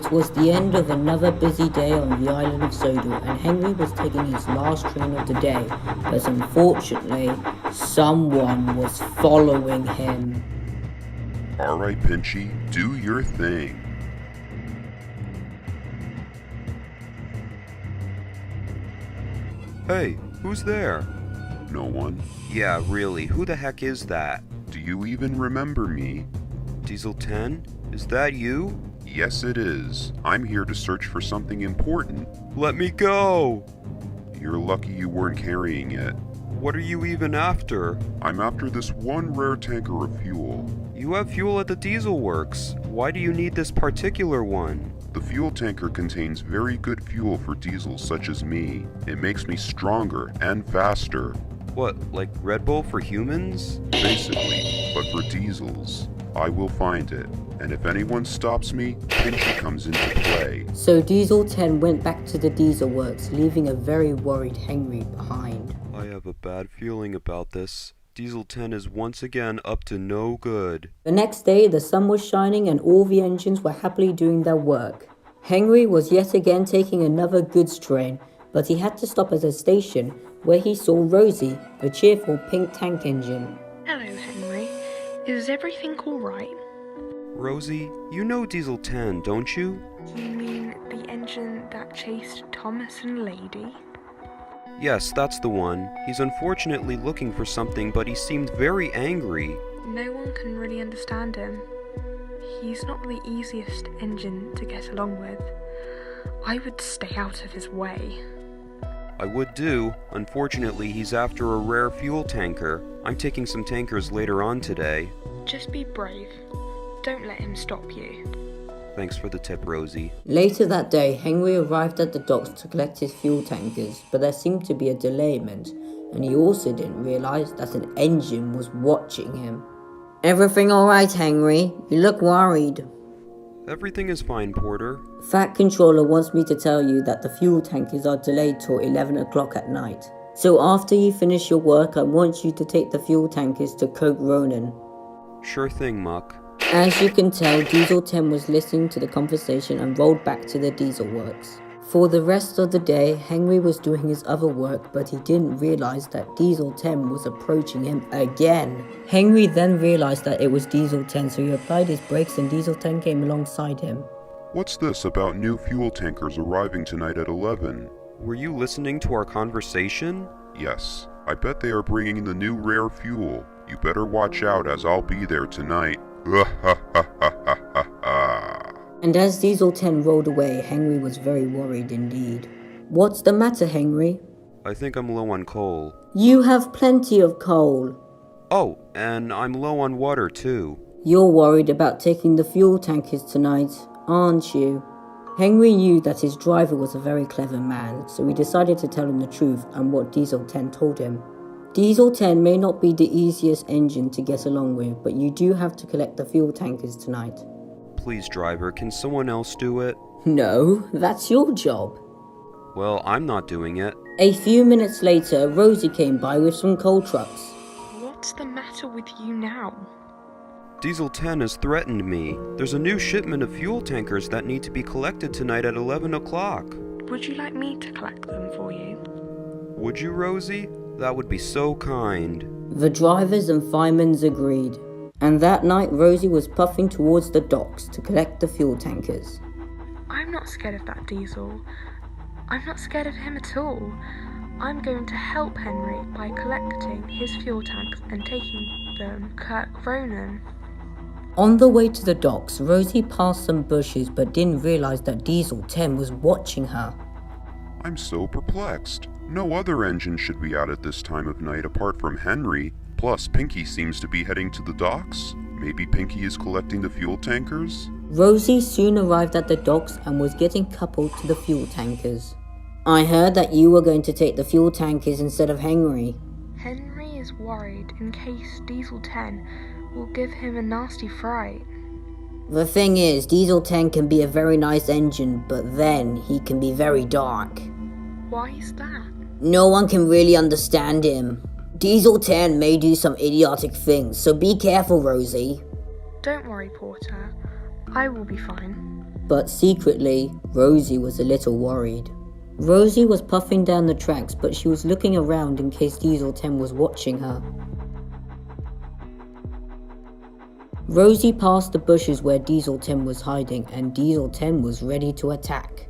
It was the end of another busy day on the island of Sodor, and Henry was taking his last train of the day, but unfortunately, someone was following him. Alright, Pinchy, do your thing. Hey, who's there? No one? Yeah, really, who the heck is that? Do you even remember me? Diesel 10? Is that you? Yes, it is. I'm here to search for something important. Let me go! You're lucky you weren't carrying it. What are you even after? I'm after this one rare tanker of fuel. You have fuel at the diesel works. Why do you need this particular one? The fuel tanker contains very good fuel for diesels such as me. It makes me stronger and faster. What, like Red Bull for humans? Basically, but for diesels. I will find it, and if anyone stops me, Pinchy comes into play. So Diesel 10 went back to the diesel works, leaving a very worried Henry behind. I have a bad feeling about this. Diesel 10 is once again up to no good. The next day, the sun was shining and all the engines were happily doing their work. Henry was yet again taking another goods train, but he had to stop at a station where he saw Rosie, the cheerful pink tank engine. Hello, Henry. Is everything alright? Rosie, you know Diesel 10, don't you? You mean the engine that chased Thomas and Lady? Yes, that's the one. He's unfortunately looking for something, but he seemed very angry. No one can really understand him. He's not the easiest engine to get along with. I would stay out of his way. I would do. Unfortunately, he's after a rare fuel tanker. I'm taking some tankers later on today. Just be brave. Don't let him stop you. Thanks for the tip, Rosie. Later that day, Henry arrived at the docks to collect his fuel tankers, but there seemed to be a delayment, and he also didn't realise that an engine was watching him. Everything alright, Henry? You look worried. Everything is fine, Porter. Fat Controller wants me to tell you that the fuel tankers are delayed till 11 o'clock at night. So after you finish your work, I want you to take the fuel tankers to Coke Ronan. Sure thing, Muck. As you can tell, Diesel 10 was listening to the conversation and rolled back to the diesel works. For the rest of the day, Henry was doing his other work, but he didn't realise that Diesel 10 was approaching him again. Henry then realised that it was Diesel 10, so he applied his brakes and Diesel 10 came alongside him. What's this about new fuel tankers arriving tonight at 11? Were you listening to our conversation? Yes, I bet they are bringing the new rare fuel. You better watch out as I'll be there tonight. And as Diesel 10 rolled away, Henry was very worried indeed. What's the matter, Henry? I think I'm low on coal. You have plenty of coal. Oh, and I'm low on water too. You're worried about taking the fuel tankers tonight, aren't you? Henry knew that his driver was a very clever man, so he decided to tell him the truth and what Diesel 10 told him. Diesel 10 may not be the easiest engine to get along with, but you do have to collect the fuel tankers tonight. Please, driver, can someone else do it? No, that's your job. Well, I'm not doing it. A few minutes later, Rosie came by with some coal trucks. What's the matter with you now? Diesel 10 has threatened me. There's a new shipment of fuel tankers that need to be collected tonight at 11 o'clock. Would you like me to collect them for you? Would you, Rosie? That would be so kind. The drivers and firemen agreed, and that night Rosie was puffing towards the docks to collect the fuel tankers. I'm not scared of that Diesel. I'm not scared of him at all. I'm going to help Henry by collecting his fuel tanks and taking them to Kirk Ronan. On the way to the docks, Rosie passed some bushes but didn't realise that Diesel 10 was watching her. I'm so perplexed. No other engine should be out at this time of night apart from Henry. Plus, Pinky seems to be heading to the docks. Maybe Pinky is collecting the fuel tankers? Rosie soon arrived at the docks and was getting coupled to the fuel tankers. I heard that you were going to take the fuel tankers instead of Henry. Henry is worried in case Diesel 10 will give him a nasty fright. The thing is, Diesel 10 can be a very nice engine, but then he can be very dark. Why is that? No one can really understand him. Diesel 10 may do some idiotic things, so be careful, Rosie. Don't worry, Porter. I will be fine. But secretly, Rosie was a little worried. Rosie was puffing down the tracks, but she was looking around in case Diesel 10 was watching her. Rosie passed the bushes where Diesel 10 was hiding, and Diesel 10 was ready to attack.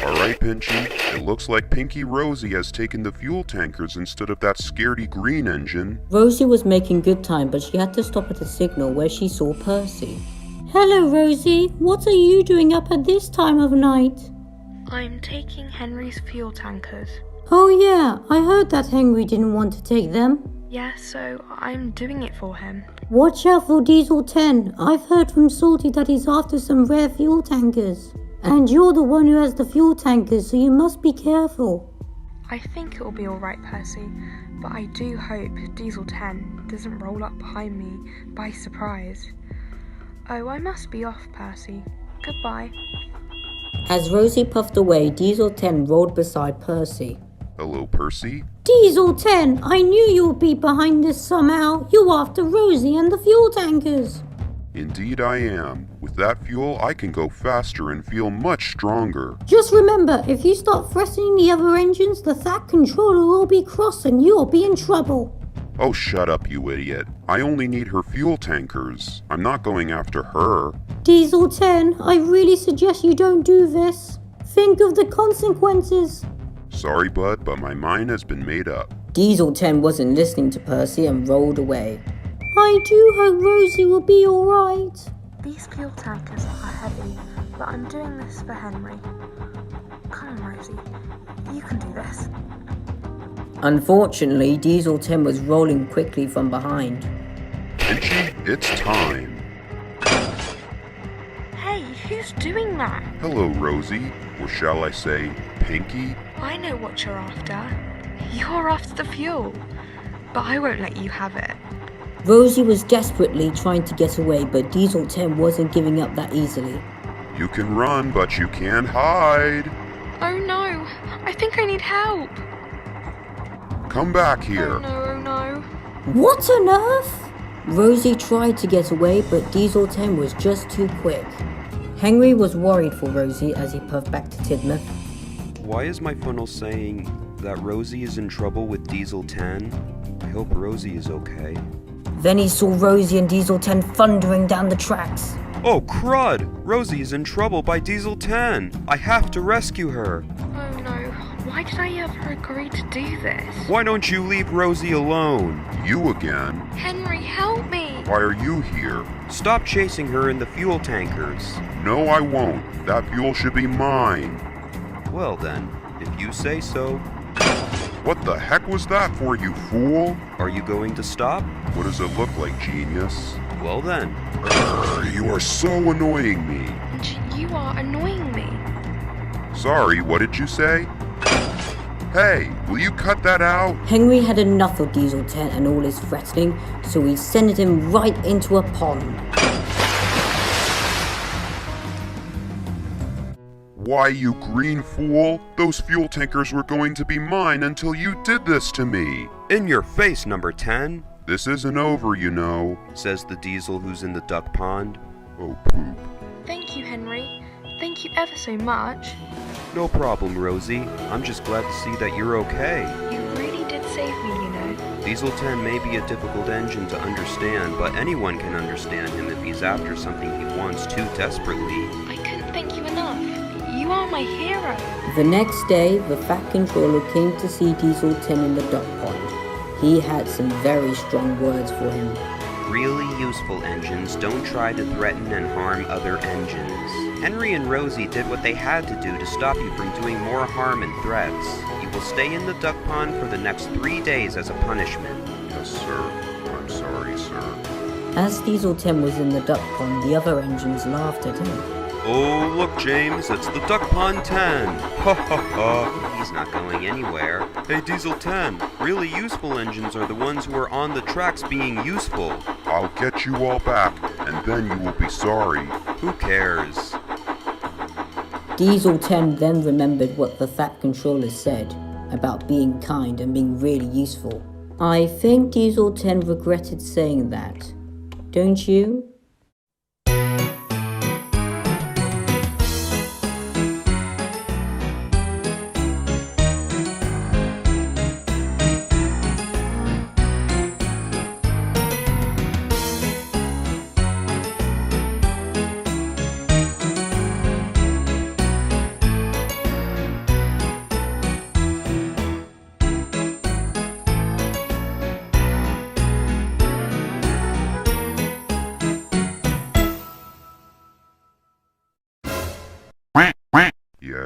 Alright, Pinchy, it looks like Pinky Rosie has taken the fuel tankers instead of that scaredy green engine. Rosie was making good time, but she had to stop at a signal where she saw Percy. Hello, Rosie. What are you doing up at this time of night? I'm taking Henry's fuel tankers. Oh yeah, I heard that Henry didn't want to take them. Yeah, so I'm doing it for him. Watch out for Diesel 10. I've heard from Salty that he's after some rare fuel tankers. And you're the one who has the fuel tankers, so you must be careful. I think it'll be alright, Percy, but I do hope Diesel 10 doesn't roll up behind me by surprise. Oh, I must be off, Percy. Goodbye. As Rosie puffed away, Diesel 10 rolled beside Percy. Hello, Percy? Diesel 10, I knew you would be behind this somehow. You're after Rosie and the fuel tankers. Indeed I am. With that fuel, I can go faster and feel much stronger. Just remember, if you start threatening the other engines, the THAC controller will be cross and you'll be in trouble. Oh, shut up, you idiot. I only need her fuel tankers. I'm not going after her. Diesel 10, I really suggest you don't do this. Think of the consequences. Sorry, bud, but my mind has been made up. Diesel 10 wasn't listening to Percy and rolled away. I do hope Rosie will be alright. These fuel tankers are heavy, but I'm doing this for Henry. Come on, Rosie. You can do this. Unfortunately, Diesel 10 was rolling quickly from behind. Pinchy, it's time. Hey, who's doing that? Hello, Rosie. Or shall I say, Pinky? I know what you're after. You're after the fuel. But I won't let you have it. Rosie was desperately trying to get away, but Diesel 10 wasn't giving up that easily. You can run, but you can't hide. Oh no, I think I need help. Come back here. Oh no. What on earth? Rosie tried to get away, but Diesel 10 was just too quick. Henry was worried for Rosie as he puffed back to Tidmouth. Why is my funnel saying that Rosie is in trouble with Diesel 10? I hope Rosie is okay. Then he saw Rosie and Diesel 10 thundering down the tracks. Oh, crud! Rosie is in trouble by Diesel 10! I have to rescue her! Oh no, why did I ever agree to do this? Why don't you leave Rosie alone? You again? Henry, help me! Why are you here? Stop chasing her in the fuel tankers. No, I won't. That fuel should be mine. Well then, if you say so. What the heck was that for, you fool? Are you going to stop? What does it look like, genius? Well then. You are so annoying me. You are annoying me. Sorry, what did you say? Hey, will you cut that out? Henry had enough of Diesel 10 and all his threatening, so he sent him right into a pond. Why, you green fool? Those fuel tankers were going to be mine until you did this to me. In your face, number 10, This isn't over, you know. says the diesel who's in the duck pond. Oh, poop. Thank you, Henry. Thank you ever so much. No problem, Rosie. I'm just glad to see that you're okay. You really did save me, you know. Diesel 10 may be a difficult engine to understand, but anyone can understand him if he's after something he wants too desperately. I couldn't thank you enough. You are my hero. The next day, the Fat Controller came to see Diesel 10 in the duck pond. He had some very strong words for him. Really useful engines don't try to threaten and harm other engines. Henry and Rosie did what they had to do to stop you from doing more harm and threats. You will stay in the duck pond for the next 3 days as a punishment. Yes, sir. I'm sorry, sir. As Diesel 10 was in the duck pond, the other engines laughed at him. Oh, look, James, it's the Duck Pond 10. Ha ha ha. He's not going anywhere. Hey, Diesel 10, really useful engines are the ones who are on the tracks being useful. I'll get you all back, and then you will be sorry. Who cares? Diesel 10 then remembered what the Fat Controller said about being kind and being really useful. I think Diesel 10 regretted saying that. Don't you?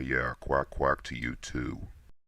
Yeah, quack quack to you too.